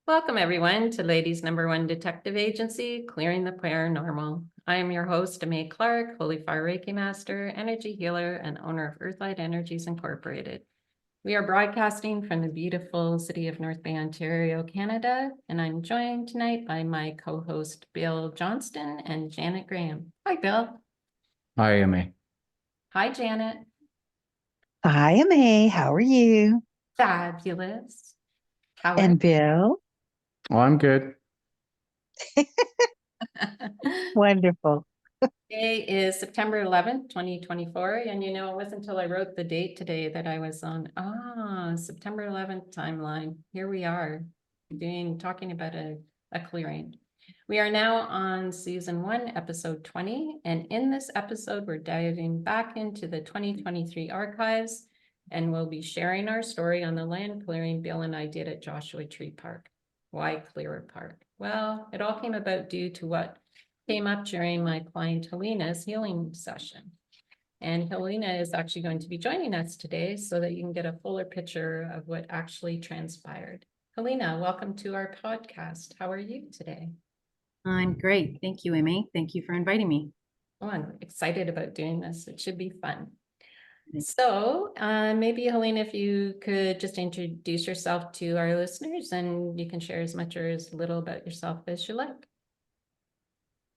Welcome, everyone, to Ladies' #1 Detective Agency, Clearing the Paranormal. I am your host, Aimée Clark, Holy Fire Reiki Master, Energy Healer, and owner of Earthlight Energies Incorporated. We are broadcasting from the beautiful city of North Bay, Ontario, Canada, and I'm joined tonight by my co-host, Bill Johnston and Janet Graham. Hi, Bill. Hi, Aimée. Hi, Janet. Hi, Aimée. How are you? Fabulous. How are And Bill? Well, I'm good. Wonderful. Today is September 11th, 2024. And it wasn't until I wrote the date today that I was on, September 11th timeline. Here we are talking about a clearing. We are now on season 1, episode 20. And in this episode, we're diving back into the 2023 archives, and we'll be sharing our story on the land clearing Bill and I did at Joshua Tree Park. Why clear a park? Well, it all came about due to what came up during my client Helena's healing session. And Helena is actually going to be joining us today so that you can get a fuller picture of what actually transpired. Helena, welcome to our podcast. How are you today? I'm great. Thank you, Aimée. Thank you for inviting me. Oh, I'm excited about doing this. It should be fun. So maybe, Helena, if you could just introduce yourself to our listeners, and you can share as much or as little about yourself as you like.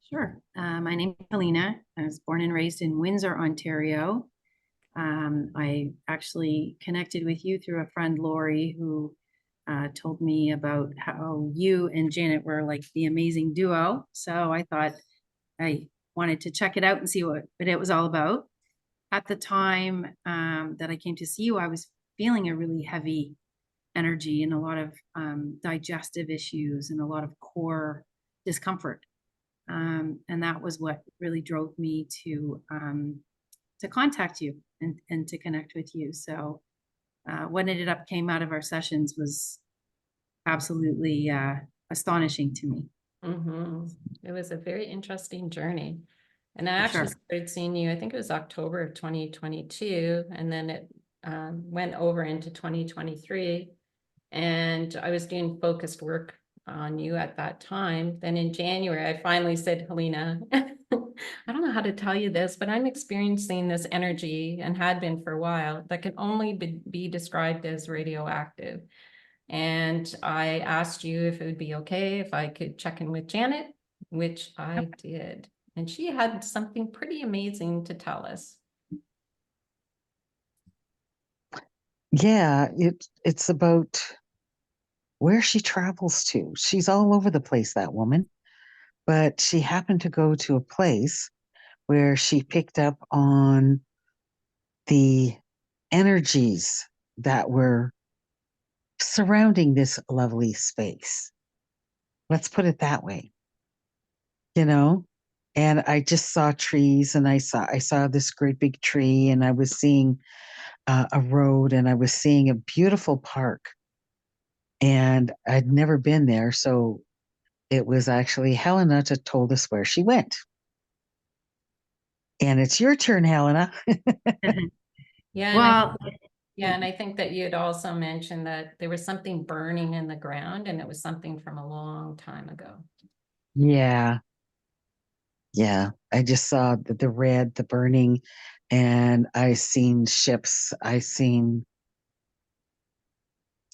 Sure. My name is Helena. I was born and raised in Windsor, Ontario. I actually connected with you through a friend, Lori, who told me about how you and Janet were like the amazing duo. So I thought I wanted to check it out and see what it was all about. At the time that I came to see you, I was feeling a really heavy energy and a lot of digestive issues and a lot of core discomfort. And that was what really drove me to contact you and to connect with you. So what ended up came out of our sessions was absolutely astonishing to me. It was a very interesting journey. And I For actually sure. started seeing you, I think it was October of 2022, and then it went over into 2023. And I was doing focused work on you at that time. Then in January, I finally said, Helena, I don't know how to tell you this, but I'm experiencing this energy, and had been for a while, that can only be described as radioactive. And I asked you if it would be okay if I could check in with Janet, which I did. And she had something pretty amazing to tell us. Yeah, it's about where she travels to. She's all over the place, that woman. But she happened to go to a place where she picked up on the energies that were surrounding this lovely space. Let's put it that way. And I just saw trees, and I saw this great big tree, and I was seeing a road, and I was seeing a beautiful park, and I'd never been there. So it was actually Helena that told us where she went. And it's your turn, Helena. Yeah. Well, And I think that you had also mentioned that there was something burning in the ground, and it was something from a long time ago. Yeah. Yeah. I just saw the red, the burning, and I seen ships. I seen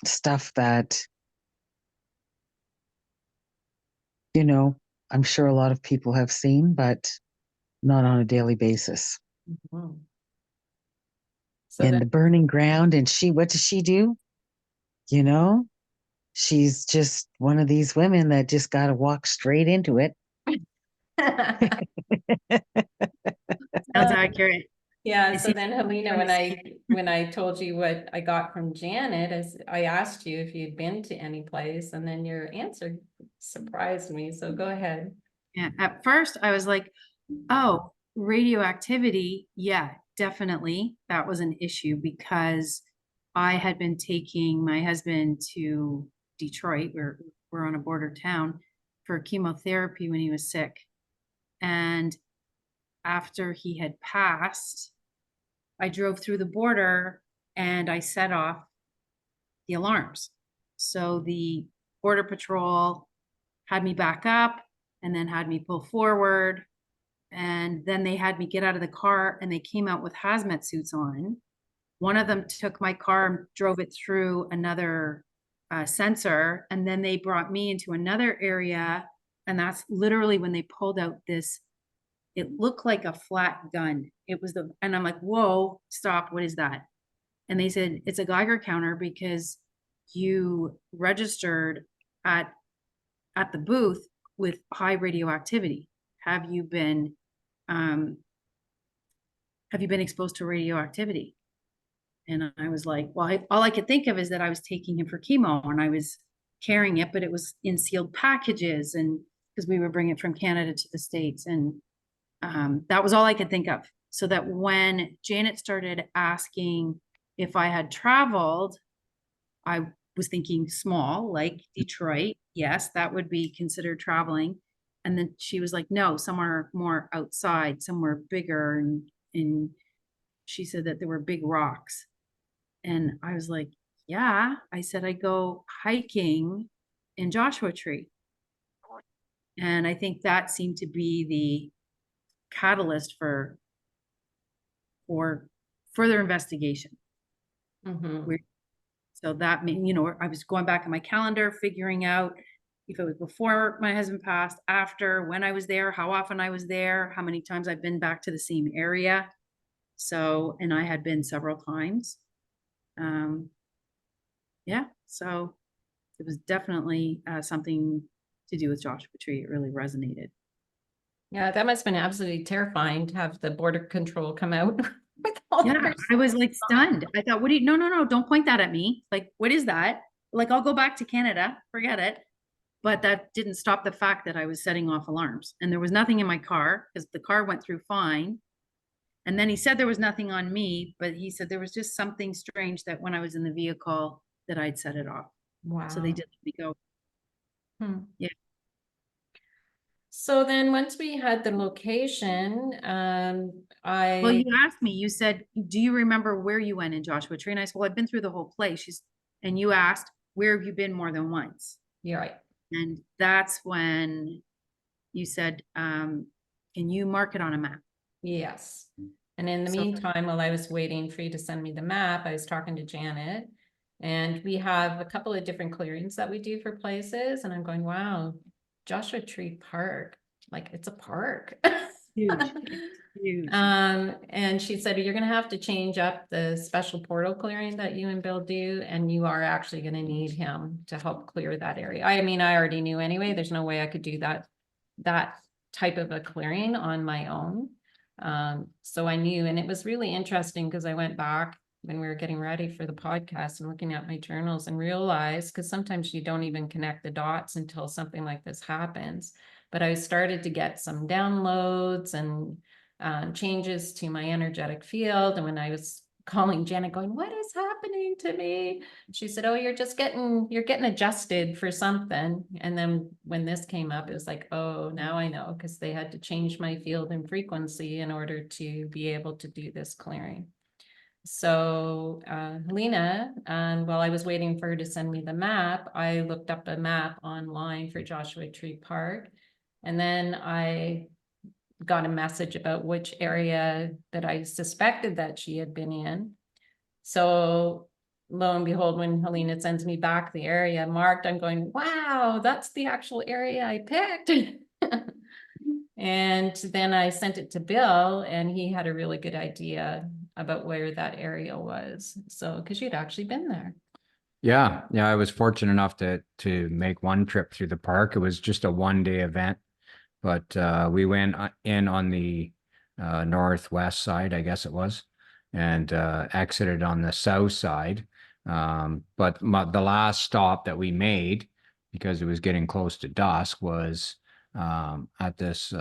stuff that, I'm sure a lot of people have seen, but not on a daily basis. So And then, the burning ground, and what does she do? She's just one of these women that just got to walk straight into it. sounds accurate. yeah. So then, Helena, when I told you what I got from Janet, as I asked you if you'd been to any place, and then your answer surprised me. So go ahead. Yeah. At first, I was like, oh, radioactivity. Yeah, definitely. That was an issue because I had been taking my husband to Detroit, where we're on a border town, for chemotherapy when he was sick. And after he had passed, I drove through the border and I set off the alarms. So the Border Patrol had me back up and then had me pull forward. And then they had me get out of the car and they came out with hazmat suits on. One of them took my car and drove it through another sensor. And then they brought me into another area. And that's literally when they pulled out this, it looked like a flat gun. It was and I'm like, whoa, stop. What is that? And they said, it's a Geiger counter because you registered at the booth with high radioactivity. Have you been exposed to radioactivity? And I was like, well, all I could think of is that I was taking him for chemo and I was carrying it, but it was in sealed packages, and because we were bringing it from Canada to the States. And that was all I could think of. So that when Janet started asking if I had traveled, I was thinking small, like Detroit. Yes, that would be considered traveling. And then she was like, no, somewhere more outside, somewhere bigger. And she said that there were big rocks. And I was like, yeah. I said, I go hiking in Joshua Tree. And I think that seemed to be the catalyst for further investigation. Mhm. So that mean, you know, I was going back in my calendar, figuring out if it was before my husband passed, after, when I was there, how often I was there, how many times I've been back to the same area. So, and I had been several times. Yeah, so it was definitely something to do with Joshua Tree. It really resonated. Yeah, that must have been absolutely terrifying to have the border control come out with all Yeah, their I was like stunned. I thought, what do you, no, don't point that at me. Like, what is that? Like, I'll go back to Canada, forget it. But that didn't stop the fact that I was setting off alarms. And there was nothing in my car because the car went through fine. And then he said there was nothing on me, but he said there was just something strange that when I was in the vehicle that I'd set it off. Wow. So they did let me go. Hmm. Yeah. So then once we had the location, Well, you asked me, you said, do you remember where you went in Joshua Tree? And I said, well, I've been through the whole place. And you asked, where have you been more than once? you're right. And that's when you said, can you mark it on a map? Yes. And in the So- meantime, while I was waiting for you to send me the map, I was talking to Janet. And we have a couple of different clearings that we do for places. And I'm going, wow, Joshua Tree Park, like it's a park. Huge. Huge. And she said, you're gonna have to change up the special portal clearing that you and Bill do, and you are actually gonna need him to help clear that area. I mean, I already knew anyway, there's no way I could do that type of a clearing on my own. So I knew, and it was really interesting because I went back when we were getting ready for the podcast and looking at my journals and realized, because sometimes you don't even connect the dots until something like this happens. But I started to get some downloads and changes to my energetic field. And when I was calling Janet going, what is happening to me? She said, oh, you're getting adjusted for something. And then when this came up, it was like, oh, now I know, because they had to change my field and frequency in order to be able to do this clearing. So Helena, while I was waiting for her to send me the map, I looked up a map online for Joshua Tree Park. And then I got a message about which area that I suspected that she had been in. So lo and behold, when Helena sends me back the area marked, I'm going, wow, that's the actual area I picked. And then I sent it to Bill and he had a really good idea about where that area was. So, because you'd actually been there. Yeah. I was fortunate enough to make one trip through the park. It was just a 1-day event, but we went in on the northwest side, I guess it was, and exited on the south side. But the last stop that we made, because it was getting close to dusk, was at this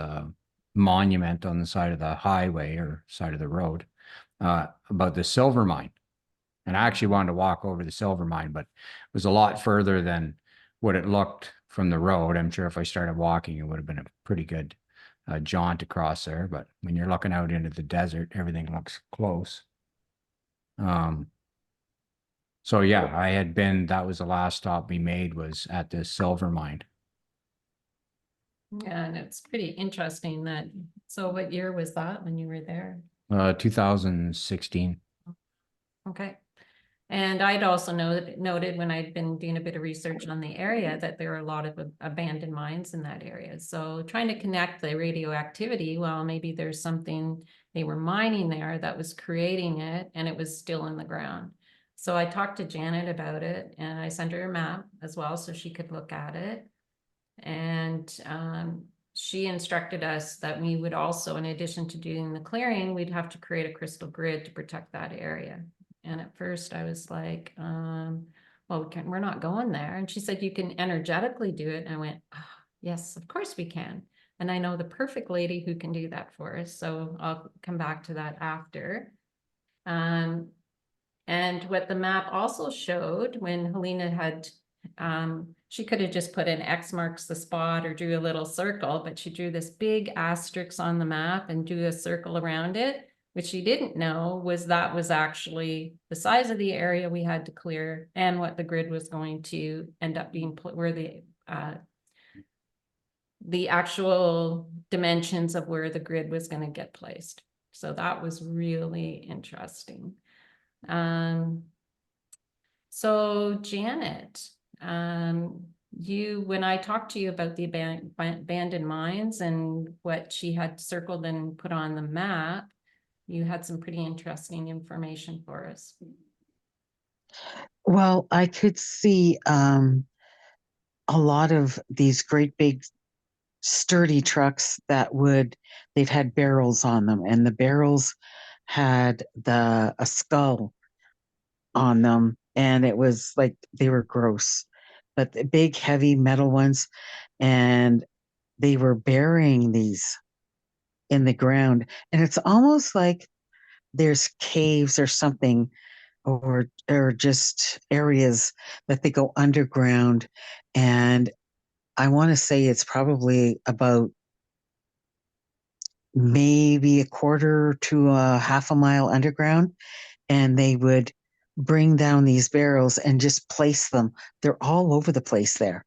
monument on the side of the highway or side of the road about the silver mine. And I actually wanted to walk over the silver mine, but it was a lot further than what it looked from the road. I'm sure if I started walking, it would have been a pretty good jaunt across there. But when you're looking out into the desert, everything looks close. So yeah, that was the last stop we made, was at this silver mine. Yeah, and it's pretty interesting that, so what year was that when you were there? 2016. Okay. And I'd also noted when I'd been doing a bit of research on the area that there are a lot of abandoned mines in that area. So trying to connect the radioactivity, well, maybe there's something they were mining there that was creating it and it was still in the ground. So I talked to Janet about it and I sent her a map as well so she could look at it. And she instructed us that we would also, in addition to doing the clearing, we'd have to create a crystal grid to protect that area. And at first I was like, well, we're not going there. And she said, you can energetically do it. And I went, oh, yes, of course we can. And I know the perfect lady who can do that for us. So I'll come back to that after. And what the map also showed when Helena had, she could have just put an X marks the spot or drew a little circle, but she drew this big asterisk on the map and drew a circle around it. Which she didn't know was that was actually the size of the area we had to clear and what the grid was going to end up being, where the actual dimensions of where the grid was going to get placed. So that was really interesting. So Janet, when I talked to you about the abandoned mines and what she had circled and put on the map, you had some pretty interesting information for us. Well, I could see a lot of these great big sturdy trucks they've had barrels on them, and the barrels had a skull on them, and it was like they were gross, but the big heavy metal ones, and they were burying these in the ground, and it's almost like there's caves or something, or just areas that they go underground. And I want to say it's probably about maybe a quarter to a half a mile underground, and they would bring down these barrels and just place them. They're all over the place there.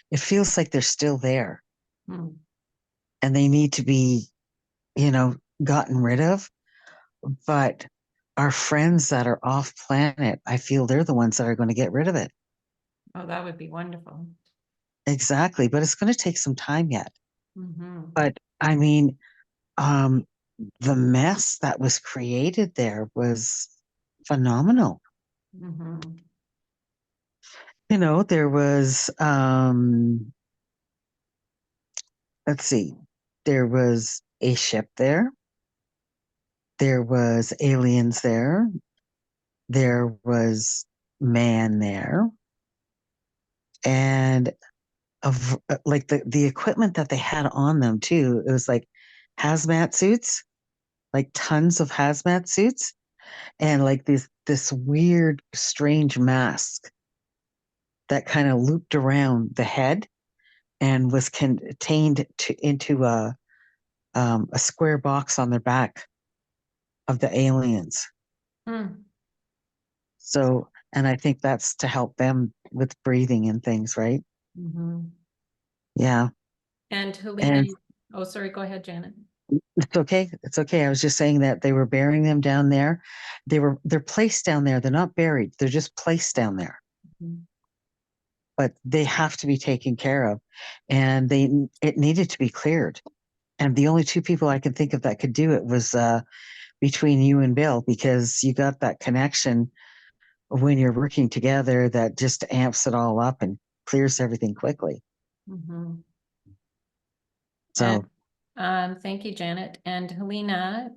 It feels like they're still there. Hmm. And they need to be, gotten rid of. But our friends that are off planet, I feel they're the ones that are going to get rid of it. Oh, that would be wonderful. Exactly. But it's going to take some time yet. Mm-hmm. But I mean, the mess that was created there was phenomenal. Mm-hmm. There was, let's see, there was a ship there. There was aliens there. There was man there. And like the equipment that they had on them too, it was like hazmat suits, like tons of hazmat suits, and like this weird, strange mask that kind of looped around the head and was contained into a square box on their back of the aliens. Hmm. So, and I think that's to help them with breathing and things, right? Mm-hmm. Yeah. And Helena, And oh, sorry, go ahead, Janet. it's okay. It's okay. I was just saying that they were burying them down there. They're placed down there. They're not buried. They're just placed down there. Mm-hmm. But they have to be taken care of, and it needed to be cleared. And the only two people I could think of that could do it was between you and Bill, because you got that connection when you're working together that just amps it all up and clears everything quickly. Mm-hmm. So Thank you, Janet. And Helena,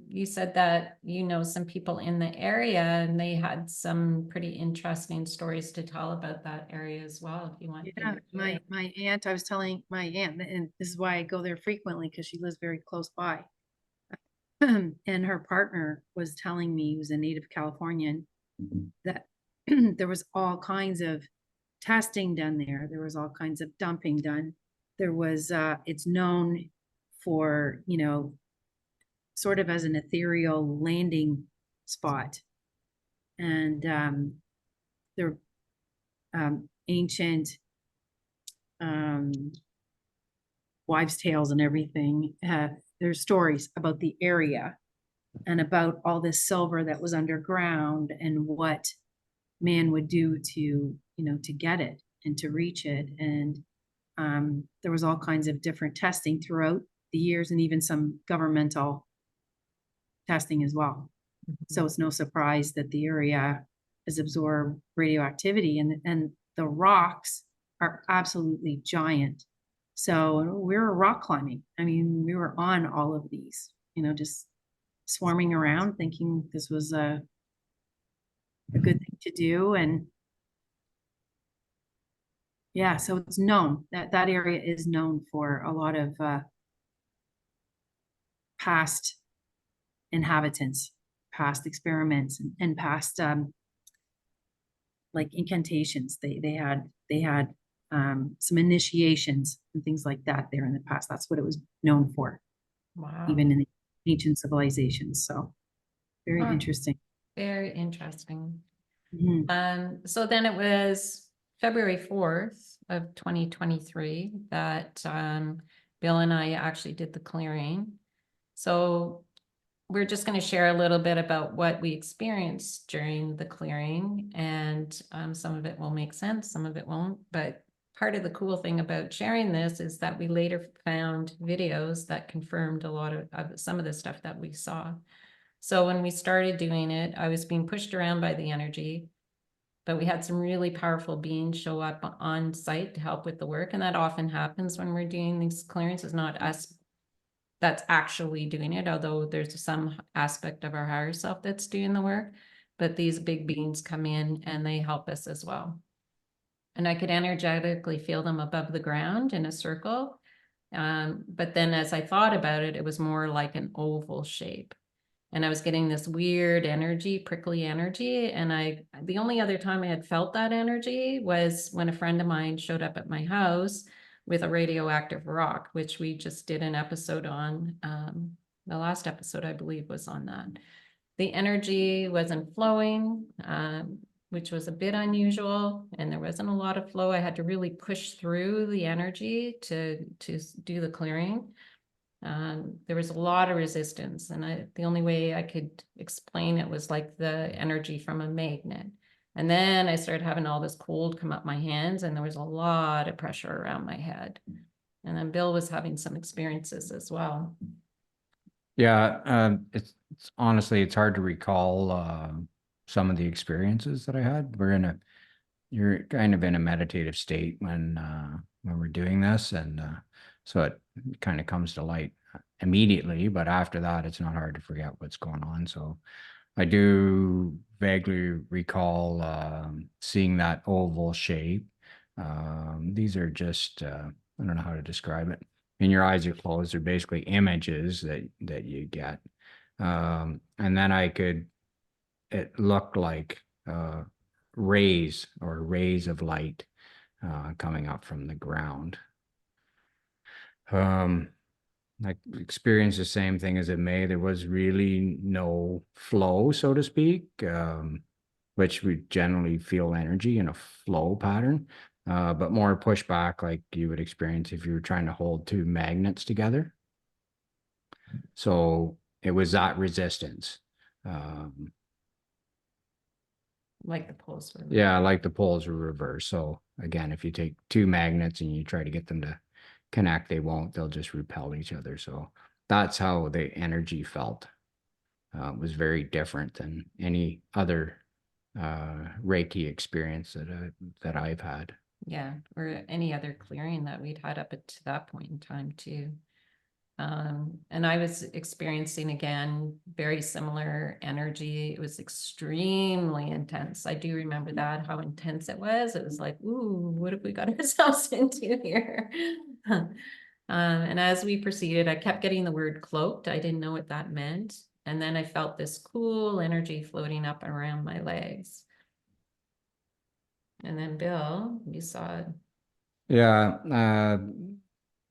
you said that you know some people in the area and they had some pretty interesting stories to tell about that area as well, if you want Yeah, to share. my aunt, I was telling my aunt, and this is why I go there frequently because she lives very close by. And her partner was telling me, who's a native Californian, that there was all kinds of testing done there. There was all kinds of dumping done. There was, it's known for, sort of as an ethereal landing spot. And the ancient wives' tales and everything. There's stories about the area and about all this silver that was underground and what man would do to, to get it and to reach it. And there was all kinds of different testing throughout the years and even some governmental testing as well. So it's no surprise that the area has absorbed radioactivity, and the rocks are absolutely giant. So we were rock climbing. I mean, we were on all of these, just swarming around thinking this was a good thing to do. And yeah, so it's known that area is known for a lot of past inhabitants, past experiments, and past like incantations. They had some initiations and things like that there in the past. That's what it was known for, Wow. even in the ancient civilizations. So very Huh. interesting. Very interesting. Mhm. So then it was February 4th of 2023 that Bill and I actually did the clearing. So we're just going to share a little bit about what we experienced during the clearing, and some of it will make sense, some of it won't. But part of the cool thing about sharing this is that we later found videos that confirmed a lot of some of the stuff that we saw. So when we started doing it, I was being pushed around by the energy, but we had some really powerful beings show up on site to help with the work. And that often happens when we're doing these clearings. It's not us that's actually doing it, although there's some aspect of our higher self that's doing the work. But these big beings come in and they help us as well. And I could energetically feel them above the ground in a circle. But then as I thought about it, it was more like an oval shape. And I was getting this weird energy, prickly energy. And the only other time I had felt that energy was when a friend of mine showed up at my house with a radioactive rock, which we just did an episode on. The last episode, I believe, was on that. The energy wasn't flowing, which was a bit unusual, and there wasn't a lot of flow. I had to really push through the energy to do the clearing. There was a lot of resistance, and the only way I could explain it was like the energy from a magnet. And then I started having all this cold come up my hands, and there was a lot of pressure around my head. And then Bill was having some experiences as well. Yeah, it's honestly, it's hard to recall some of the experiences that I had. You're kind of in a meditative state when we're doing this, and so it kind of comes to light immediately. But after that, it's not hard to forget what's going on. So I do vaguely recall seeing that oval shape. These are just I don't know how to describe it. And your eyes are closed. They're basically images that you get. And then it looked like rays of light coming up from the ground. I experienced the same thing as Aimée. There was really no flow, so to speak, which we generally feel energy in a flow pattern, but more pushback like you would experience if you were trying to hold two magnets together. So it was that resistance. Like the poles were. Yeah, like the poles were reversed. So again, if you take two magnets and you try to get them to connect, they won't. They'll just repel each other. So that's how the energy felt. It was very different than any other Reiki experience that I've had. Yeah, or any other clearing that we'd had up to that point in time too. And I was experiencing again very similar energy. It was extremely intense. I do remember that, how intense it was. It was like, ooh, what have we got ourselves into here? And as we proceeded, I kept getting the word cloaked. I didn't know what that meant. And then I felt this cool energy floating up around my legs. And then Bill, you saw it. Yeah,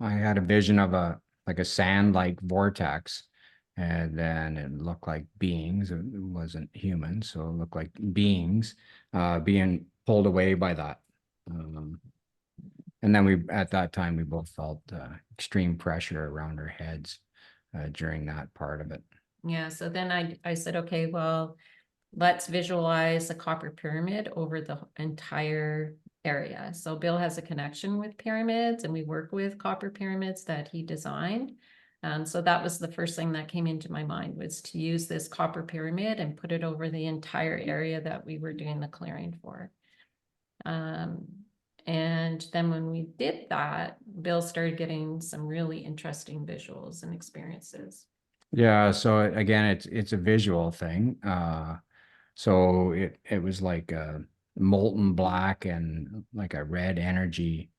I had a vision of a sand-like vortex, and then it looked like beings. It wasn't human, so it looked like beings being pulled away by that. And then at that time, we both felt extreme pressure around our heads during that part of it. Yeah, so then I said, okay, well, let's visualize a copper pyramid over the entire area. So Bill has a connection with pyramids, and we work with copper pyramids that he designed. So that was the first thing that came into my mind, was to use this copper pyramid and put it over the entire area that we were doing the clearing for. And then when we did that, Bill started getting some really interesting visuals and experiences. Yeah, so again, it's a visual thing. So it was like a molten black and like a red energy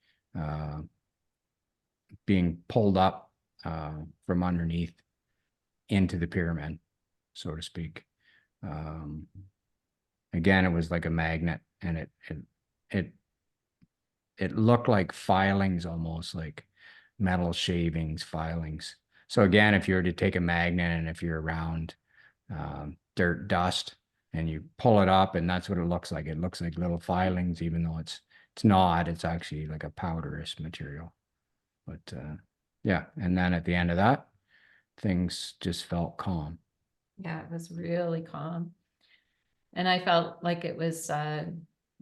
being pulled up from underneath into the pyramid, so to speak. Again, it was like a magnet, and it looked like filings, almost like metal shavings, filings. So again, if you were to take a magnet, and if you're around dirt, dust, and you pull it up, and that's what it looks like. It looks like little filings, even though it's not. It's actually like a powderous material. But yeah, and then at the end of that, things just felt calm. Yeah, it was really calm. And I felt like it was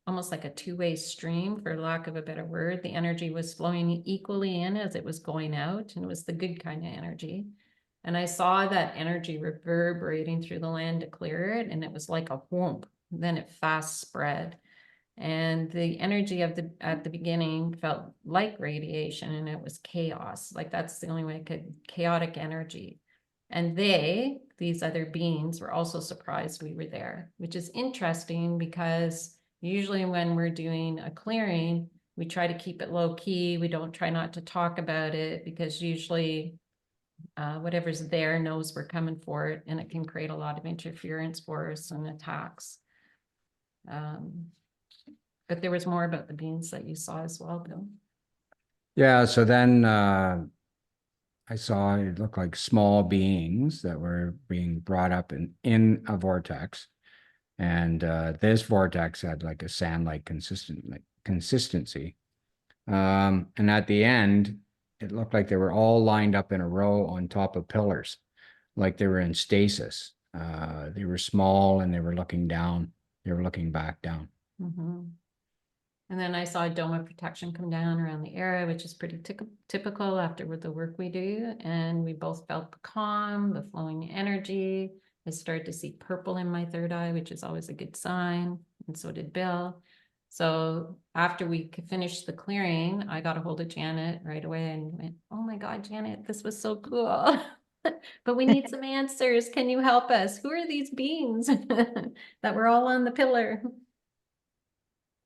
almost like a two-way stream, for lack of a better word. The energy was flowing equally in as it was going out, and it was the good kind of energy. And I saw that energy reverberating through the land to clear it, and it was like a whoomp. Then it fast spread. And the energy of at the beginning felt like radiation, and it was chaos. Like, that's the only way I could, chaotic energy. And these other beings, were also surprised we were there, which is interesting, because usually when we're doing a clearing, we try to keep it low key. We don't try not to talk about it, because usually whatever's there knows we're coming for it, and it can create a lot of interference for us and attacks. But there was more about the beings that you saw as well, Bill. Yeah, so then I saw it looked like small beings that were being brought up in a vortex. And this vortex had like a sand-like consistency. And at the end, it looked like they were all lined up in a row on top of pillars, like they were in stasis. They were small, and they were looking down. They were looking back down. And then I saw a dome of protection come down around the area, which is pretty typical after with the work we do. And we both felt the calm, the flowing energy. I started to see purple in my third eye, which is always a good sign. And so did Bill. So after we finished the clearing, I got a hold of Janet right away and went, "Oh my God, Janet, this was so cool. But we need some answers. Can you help us? Who are these beings that were all on the pillar?"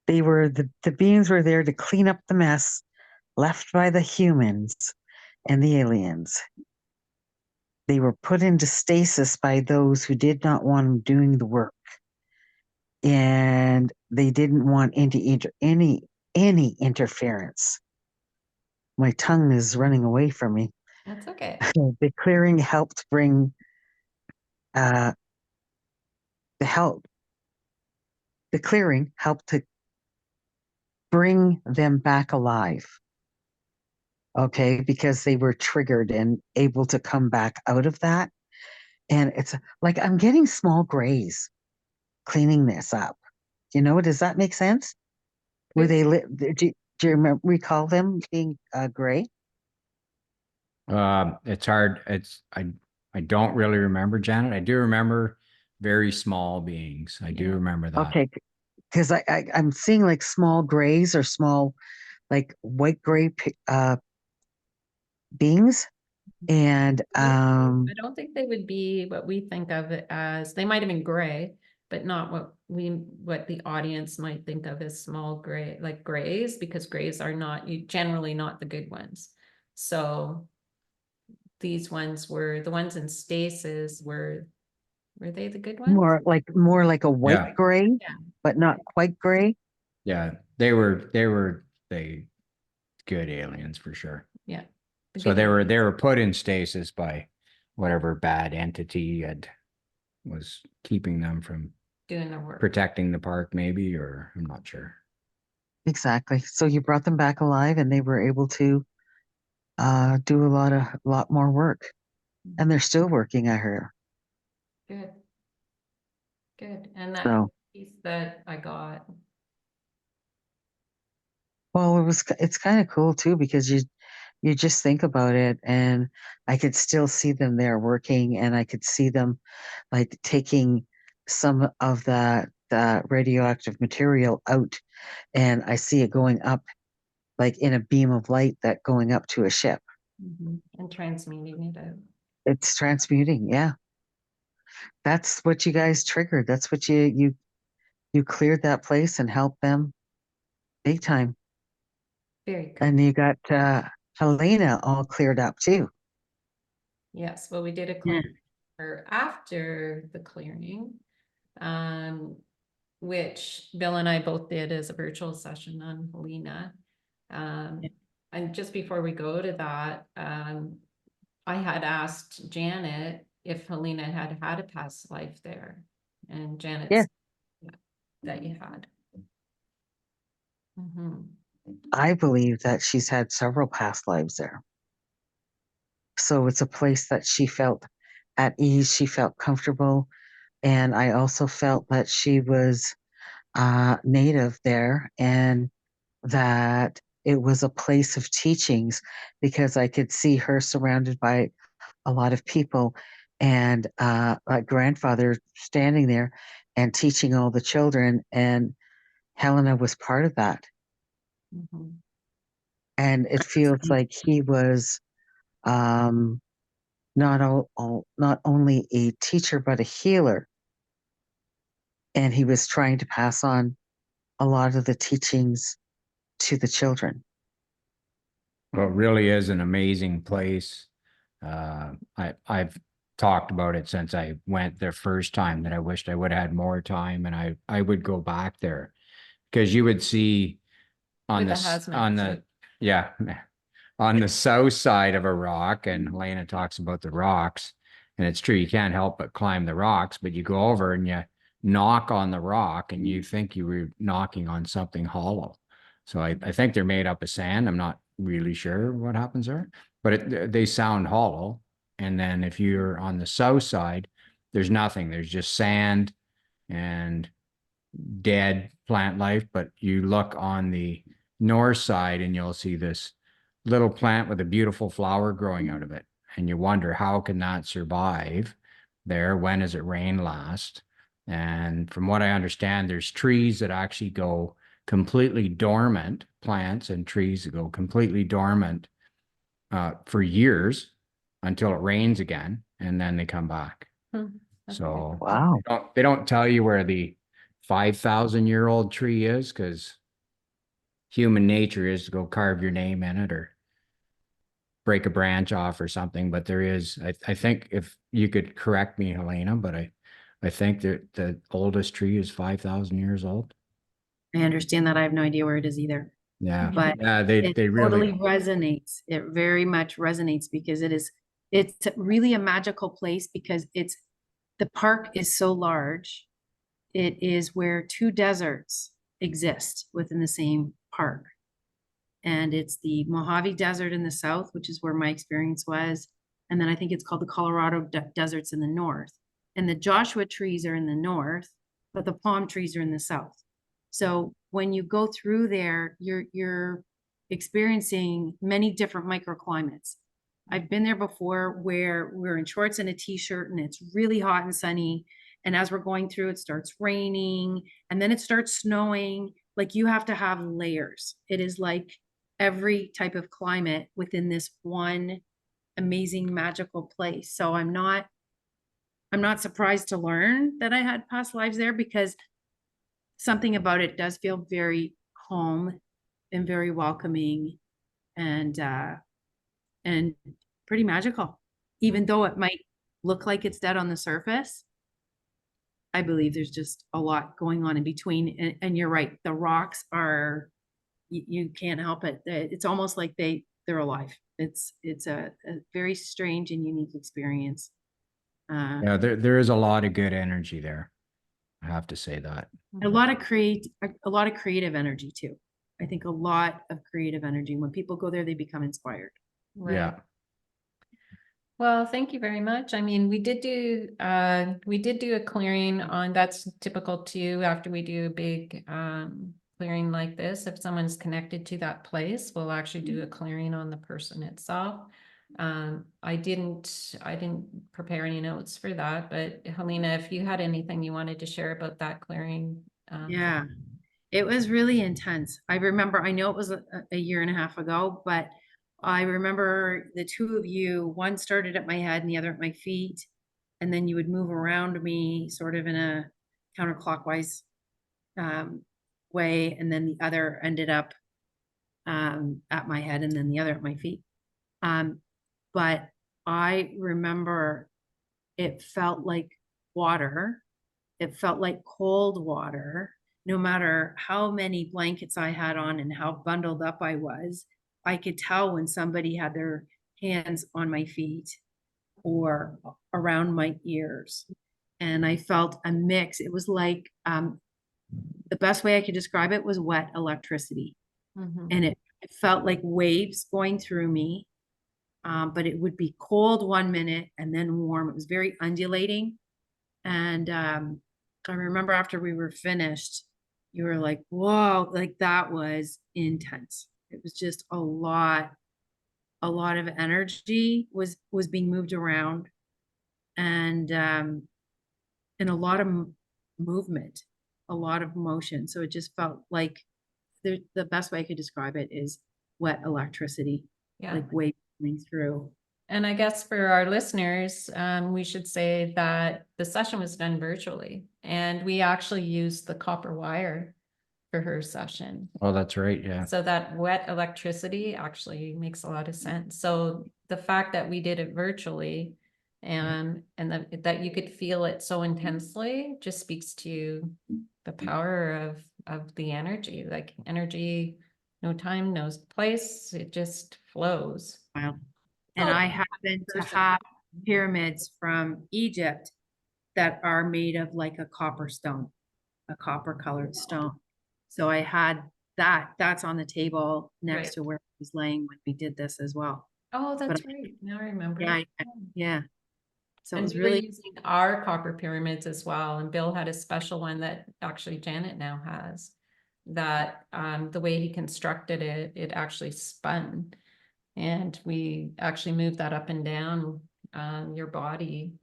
They were the beings were there to clean up the mess left by the humans and the aliens. They were put into stasis by those who did not want them doing the work, and they didn't want any interference. My tongue is running away from me. That's okay. The clearing helped bring the clearing helped to bring them back alive. Okay, because they were triggered and able to come back out of that. And it's like I'm getting small grays cleaning this up. Does that make sense? Were they do you recall them being gray? It's hard. I don't really remember, Janet. I do remember very small beings. I do remember that. Okay, because I'm seeing like small grays or small like white gray beings. And I don't think they would be what we think of it as. They might have been gray, but not what the audience might think of as small gray, like grays, because grays are generally not the good ones. So these ones were the ones in stasis. Were they the good ones? more like a white gray, but not quite gray. Yeah, they were the good aliens for sure. Yeah. So they were put in stasis by whatever bad entity was keeping them from doing their work. protecting the park maybe, or I'm not sure. Exactly. So you brought them back alive and they were able to do a lot more work. And they're still working, I heard. Good. Good. And that So, piece that I got. well, it's kind of cool too, because you just think about it, and I could still see them there working, and I could see them like taking some of that radioactive material out, and I see it going up like in a beam of light that going up to a ship. And transmuting it out. It's transmuting, yeah. That's what you guys triggered. That's what you cleared that place and helped them big time. Very cool. And you got Helena all cleared up too. Yes, well, we did a Yeah. clearing or after the clearing, which Bill and I both did as a virtual session on Helena. And just before we go to that, I had asked Janet if Helena had had a past life there, and Janet Yeah. said that you had. I believe that she's had several past lives there. So it's a place that she felt at ease, she felt comfortable. And I also felt that she was native there, and that it was a place of teachings, because I could see her surrounded by a lot of people, and a grandfather standing there and teaching all the children. And Helena was part of that. And it feels like he was not only a teacher but a healer, and he was trying to pass on a lot of the teachings to the children. Well, it really is an amazing place. I've talked about it since I went the first time, that I wished I would have had more time, and I would go back there, because you would see on With the the hazmat on the suit. yeah, on the south side of a rock, and Helena talks about the rocks, and it's true, you can't help but climb the rocks, but you go over and you knock on the rock and you think you were knocking on something hollow. So I think they're made up of sand. I'm not really sure what happens there, but they sound hollow. And then if you're on the south side, there's nothing. There's just sand and dead plant life. But you look on the north side and you'll see this little plant with a beautiful flower growing out of it. And you wonder, how can that survive there? When does it rain last? And from what I understand, there's trees that actually go completely dormant, plants and trees that go completely dormant for years until it rains again, and then they come back. So Wow. they don't tell you where the 5,000-year-old tree is, because human nature is to go carve your name in it or break a branch off or something. But there is, I think, if you could correct me, Helena, but I think that the oldest tree is 5,000 years old. I understand that. I have no idea where it is either. Yeah. But Yeah, it they really totally resonates. It very much resonates, because it's really a magical place, because the park is so large. It is where two deserts exist within the same park. And it's the Mojave Desert in the south, which is where my experience was. And then I think it's called the Colorado deserts in the north. And the Joshua trees are in the north, but the palm trees are in the south. So when you go through there, you're experiencing many different microclimates. I've been there before where we're in shorts and a t-shirt and it's really hot and sunny. And as we're going through, it starts raining and then it starts snowing. Like, you have to have layers. It is like every type of climate within this one amazing magical place. So I'm not surprised to learn that I had past lives there, because something about it does feel very home and very welcoming and pretty magical. Even though it might look like it's dead on the surface, I believe there's just a lot going on in between. And you're right, the rocks are, you can't help it. It's almost like they're alive. It's a very strange and unique experience. yeah, there is a lot of good energy there. I have to say that. A lot of creative energy too. I think a lot of creative energy. When people go there, they become inspired. Right. Yeah. Well, thank you very much. I mean, we did do a clearing on, that's typical too, after we do a big clearing like this. If someone's connected to that place, we'll actually do a clearing on the person itself. I didn't prepare any notes for that, but Helena, if you had anything you wanted to share about that clearing. Yeah, it was really intense. I remember, I know it was a year and a half ago, but I remember the two of you, one started at my head and the other at my feet. And then you would move around me sort of in a counterclockwise way. And then the other ended up at my head and then the other at my feet. But I remember it felt like water. It felt like cold water. No matter how many blankets I had on and how bundled up I was, I could tell when somebody had their hands on my feet or around my ears. And I felt a mix. It was like the best way I could describe it was wet electricity. And it felt like waves going through me. But it would be cold 1 minute and then warm. It was very undulating. And I remember after we were finished, you were like, whoa, like that was intense. It was just a lot of energy was being moved around and a lot of movement, a lot of motion. So it just felt like the best way I could describe it is wet electricity, Yeah. like waves coming through. And I guess for our listeners, we should say that the session was done virtually, and we actually used the copper wire for her session. Oh, that's right. Yeah. So that wet electricity actually makes a lot of sense. So the fact that we did it virtually and that you could feel it so intensely just speaks to the power of the energy, like energy, no time, no place, it just flows. Wow. And Oh, I happen to person. have pyramids from Egypt that are made of like a copper stone, a copper colored stone. So I had that's on the table next Right. to where I was laying when we did this as well. Oh, But that's right. Now I remember. yeah, yeah. So it And was we were really, using our copper pyramids as well. And Bill had a special one that actually Janet now has. That the way he constructed it, it actually spun. And we actually moved that up and down your body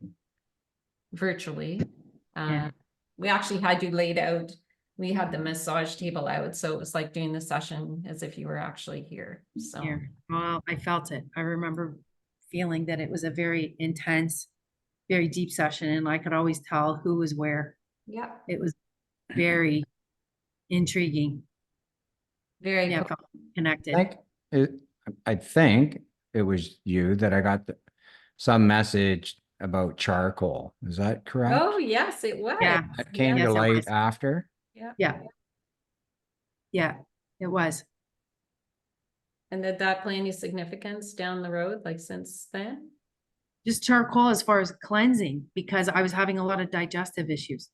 virtually. Yeah. We actually had you laid out. We had the massage table out, so it was like doing the session as if you were actually here. So here. Well, I felt it. I remember feeling that it was a very intense, very deep session, and I could always tell who was where. yeah, It was very intriguing. very Yeah, cool. felt connected. I think it was you that I got some message about charcoal. Is that correct? Oh, yes, it was. Yeah. That came Yes, to it light was. after. Yeah. Yeah. Yeah, it was. And did that play any significance down the road, like since then? Just charcoal as far as cleansing, because I was having a lot of digestive issues.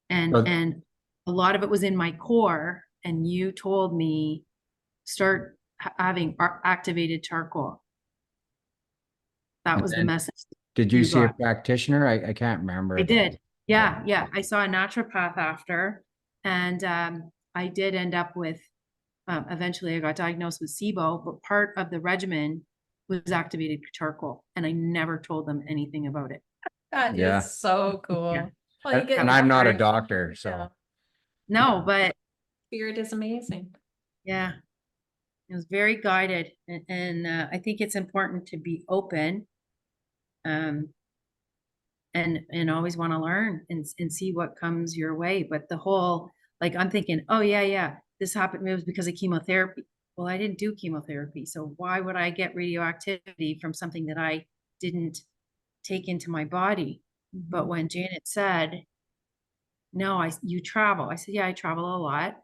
And So- and a lot of it was in my core, and you told me start having activated charcoal. That And was the then message. Did you You see a got. practitioner? I can't remember. I did. Yeah, yeah. I saw a naturopath after, and I did end up with. Eventually, I got diagnosed with SIBO, but part of the regimen was activated charcoal, and I never told them anything about it. That Yeah. is so cool. Yeah. Well, you And, get and I'm not a very- doctor, so Yeah. No, but Spirit is amazing. yeah, it was very guided, and I think it's important to be open, and always want to learn and see what comes your way. But the whole, like, I'm thinking, oh yeah, this happened. It was because of chemotherapy. Well, I didn't do chemotherapy, so why would I get radioactivity from something that I didn't take into my body? But when Janet said, no, you travel. I said, yeah, I travel a lot.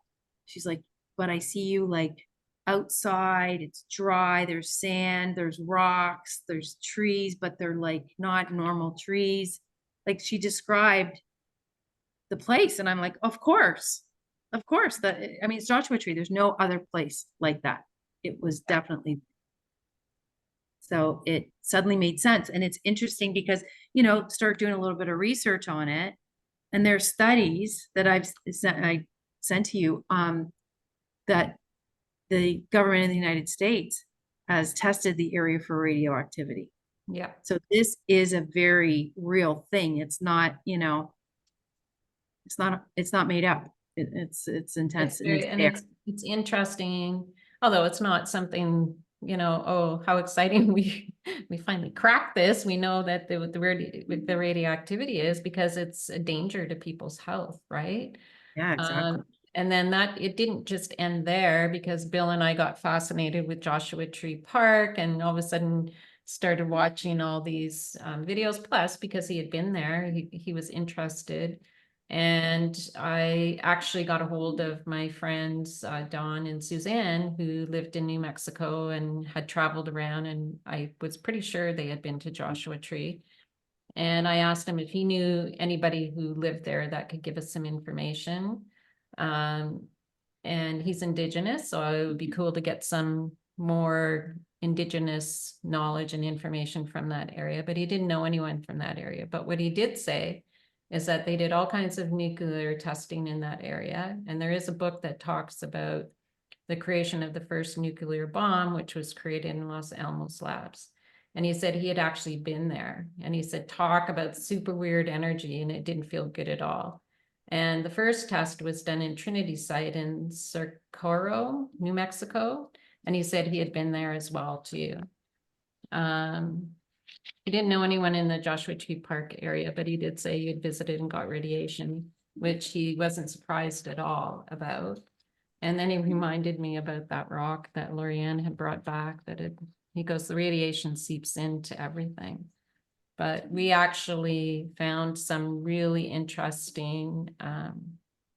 She's like, but I see you like outside, it's dry, there's sand, there's rocks, there's trees, but they're like not normal trees. Like she described the place. And I'm like, of course, that, I mean, it's Joshua Tree. There's no other place like that. It was definitely. So it suddenly made sense. And it's interesting because, start doing a little bit of research on it. And there's studies that I sent to you, that the government of the United States has tested the area for radioactivity. Yeah. So this is a very real thing. It's not, it's not made up. It's intense. It's interesting, although it's not something, oh, how exciting we finally cracked this. We know that the radioactivity is because it's a danger to people's health, right? Yeah, exactly. And then it didn't just end there, because Bill and I got fascinated with Joshua Tree Park, and all of a sudden started watching all these videos, plus because he had been there, he was interested. And I actually got a hold of my friends, Dawn and Suzanne, who lived in New Mexico and had traveled around, and I was pretty sure they had been to Joshua Tree. And I asked him if he knew anybody who lived there that could give us some information. And he's Indigenous, so it would be cool to get some more Indigenous knowledge and information from that area, but he didn't know anyone from that area. But what he did say is that they did all kinds of nuclear testing in that area. And there is a book that talks about the creation of the first nuclear bomb, which was created in Los Alamos Labs. And he said he had actually been there. And he said, talk about super weird energy, and it didn't feel good at all. And the first test was done in Trinity site in Socorro, New Mexico. And he said he had been there as well too. He didn't know anyone in the Joshua Tree Park area, but he did say he had visited and got radiation, which he wasn't surprised at all about. And then he reminded me about that rock that Lorianne had brought back, he goes, the radiation seeps into everything. But we actually found some really interesting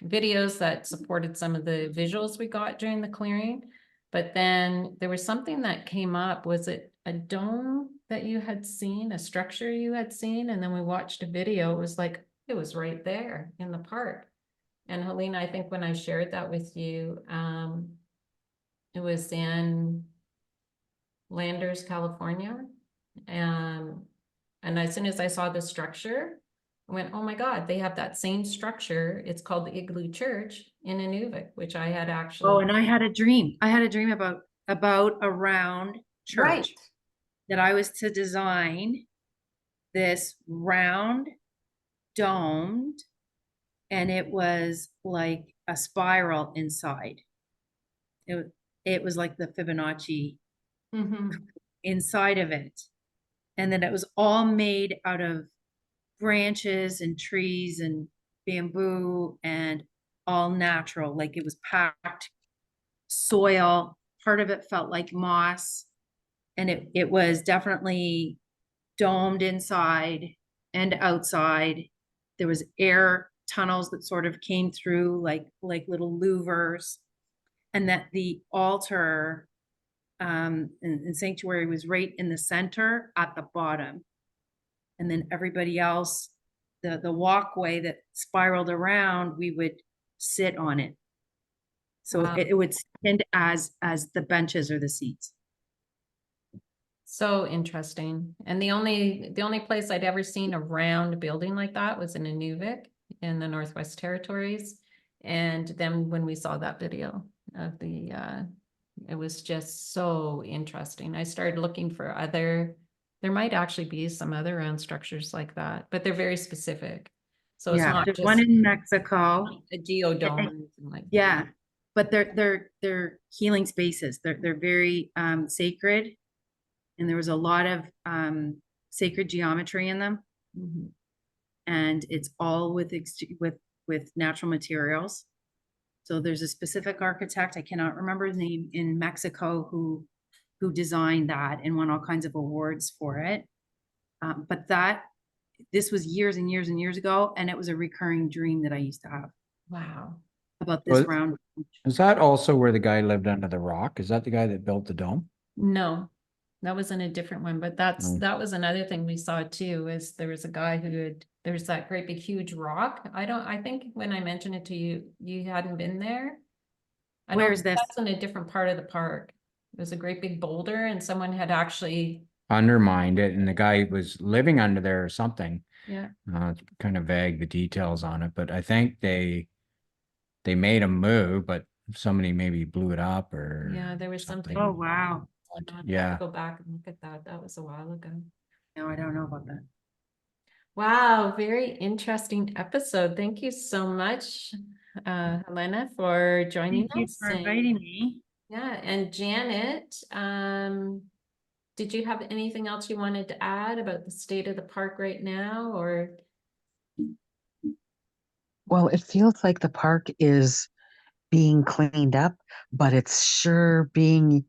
videos that supported some of the visuals we got during the clearing. But then there was something that came up. Was it a dome that you had seen, a structure you had seen? And then we watched a video. It was like, it was right there in the park. And Helena, I think when I shared that with you, it was in Landers, California. And as soon as I saw the structure, I went, oh my God, they have that same structure. It's called the Igloo Church in Inuvik, which I had actually. Oh, and I had a dream. About a round church. Right. That I was to design this round domed, and it was like a spiral inside. It was like the Fibonacci inside of it. And then it was all made out of branches and trees and bamboo and all natural. Like it was packed soil. Part of it felt like moss. And it was definitely domed inside and outside. There was air tunnels that sort of came through like little louvers. And that the altar and sanctuary was right in the center at the bottom. And then everybody else, the walkway that spiraled around, we would sit on it. So wow. it would stand as the benches or the seats. So interesting. And the only place I'd ever seen a round building like that was in Inuvik in the Northwest Territories. And then when we saw that video of it was just so interesting. I started looking for there might actually be some other round structures like that, but they're very specific. So it's not there's just one in Mexico. a geodome or anything like that. Yeah, but they're healing spaces. They're very sacred, and there was a lot of sacred geometry in them. Mm-hmm. And it's all with natural materials. So there's a specific architect, I cannot remember his name, in Mexico who designed that and won all kinds of awards for it. But this was years and years and years ago, and it was a recurring dream that I used to have. Wow. About this round. Is that also where the guy lived under the rock? Is that the guy that built the dome? No, that was in a different one, but that was another thing we saw too, is there was a guy who had there's that great big huge rock. I think when I mentioned it to you, you hadn't been there. I know Where is this? that's in a different part of the park. There's a great big boulder and someone had actually, Undermined it, and the guy was living under there or something. yeah, It's kind of vague, the details on it, but I think they made a move, but somebody maybe blew it up or yeah, there was something. Oh, wow. I'd have to Yeah. go back and look at that. That was a while ago. No, I don't know about that. Wow, very interesting episode. Thank you so much, Helena, for joining Thank you us. for and- inviting me. Yeah, and Janet, did you have anything else you wanted to add about the state of the park right now, or? Well, it feels like the park is being cleaned up, but it's sure being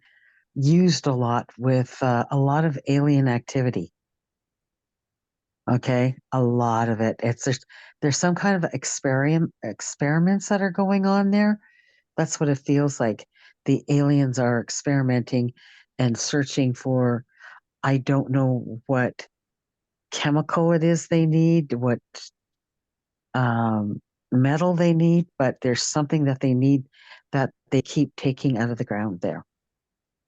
used a lot with a lot of alien activity. Okay, a lot of it. There's some kind of experiments that are going on there. That's what it feels like. The aliens are experimenting and searching for, I don't know what chemical it is they need, what um, metal they need, but there's something that they need that they keep taking out of the ground there.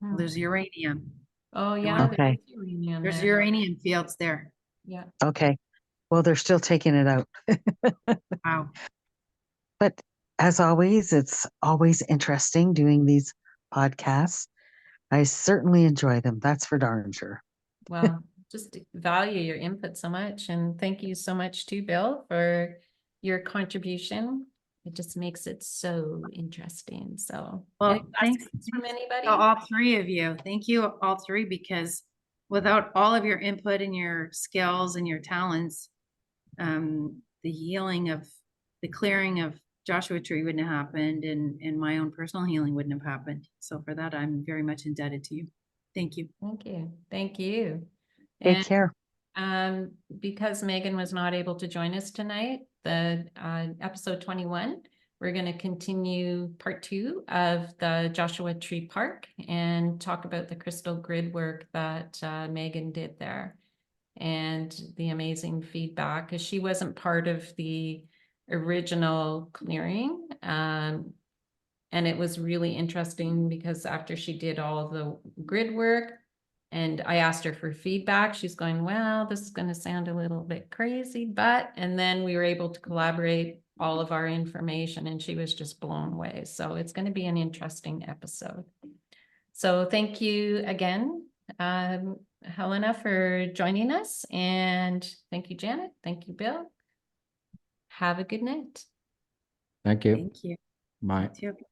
Hmm. There's uranium. Oh, yeah. Okay. there is uranium There's there. uranium fields there. Yeah, Okay, well, they're still taking it out. Wow. But as always, it's always interesting doing these podcasts. I certainly enjoy them. That's for darn sure. well, just value your input so much, and thank you so much too, Bill, for your contribution. It just makes it so interesting, so. Well, any thanks questions from anybody? to all three of you. Thank you, all three, because without all of your input and your skills and your talents, the healing of the clearing of Joshua Tree wouldn't have happened, and my own personal healing wouldn't have happened. So for that, I'm very much indebted to you. Thank you. Thank you, thank you. Take And care. because Megan was not able to join us tonight, the episode 21, we're going to continue part 2 of the Joshua Tree Park and talk about the crystal grid work that Megan did there and the amazing feedback, because she wasn't part of the original clearing. And it was really interesting because after she did all of the grid work, and I asked her for feedback, she's going, well, this is going to sound a little bit crazy, but, and then we were able to collaborate all of our information and she was just blown away. So it's going to be an interesting episode. So thank you again, Helena, for joining us. And thank you, Janet. Thank you, Bill. Have a good night. Thank you. Thank you. Bye. You too.